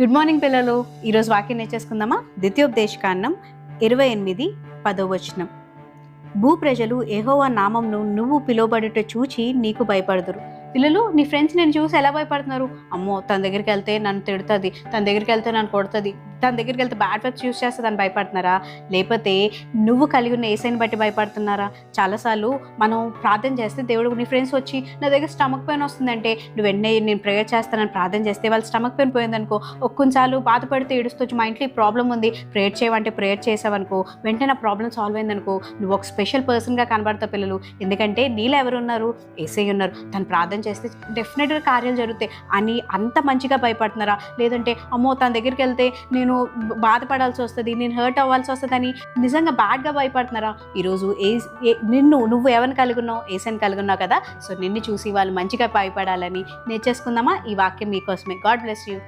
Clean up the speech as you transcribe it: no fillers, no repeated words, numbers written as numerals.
Good morning పిల్లలు. ఈరోజు వాక్యం నేర్చేసుకుందామా? ద్వితీయోపదేశకాండం 28:10. భూ ప్రజలు యెహోవా నామంను నువ్వు పిలువబడుట చూచి నీకు భయపడదురు. పిల్లలు, నీ ఫ్రెండ్స్ నేను చూసి ఎలా భయపడుతున్నారు? అమ్మో, తన దగ్గరికి వెళ్తే నన్ను తిడుతుంది, తన దగ్గరికి వెళ్తే నన్ను కొడుతుంది, తన దగ్గరికి వెళ్తే బ్యాడ్ వర్డ్స్ యూస్ చేస్తుంది అని భయపడుతున్నారా? లేకపోతే నువ్వు కలిగి ఉన్న ఏసైని బట్టి భయపడుతున్నారా? చాలాసార్లు మనం ప్రార్థన చేస్తే దేవుడు, నీ ఫ్రెండ్స్ వచ్చి నా దగ్గర స్టమక్ పెయిన్ వస్తుందంటే నువ్వు వెంటనే నేను ప్రేయర్ చేస్తానని ప్రార్థన చేస్తే వాళ్ళు స్టమక్ పెయిన్ పోయిందనుకో, ఒక్కొంచాలు బాధపడితే ఏడుస్తూ మా ఇంట్లో ఈ ప్రాబ్లం ఉంది ప్రేయర్ చేయమంటే ప్రేయర్ చేసావనుకో, వెంటనే నా ప్రాబ్లం సాల్వ్ అయిందనుకో, నువ్వు ఒక స్పెషల్ పర్సన్గా కనబడతావు పిల్లలు. ఎందుకంటే నీలో ఎవరు ఉన్నారు? ఏసై ఉన్నారు. తను ప్రార్థన చేస్తే డెఫినెట్గా కార్యాలు జరుగుతాయి అని అంత మంచిగా భయపడుతున్నారా? లేదంటే అమ్మో తన దగ్గరికి వెళ్తే నేను బాధపడాల్సి వస్తుంది, నేను హర్ట్ అవ్వాల్సి వస్తుంది అని నిజంగా బ్యాడ్గా భయపడుతున్నారా? ఈరోజు నువ్వు ఎవరిని కలిగి ఉన్నావు? ఏసైని కలిగి ఉన్నావు కదా. సో నిన్ను చూసి వాళ్ళు మంచిగా భయపడాలని నేర్చేసుకుందామా? ఈ వాక్యం మీకోసమే. God bless you.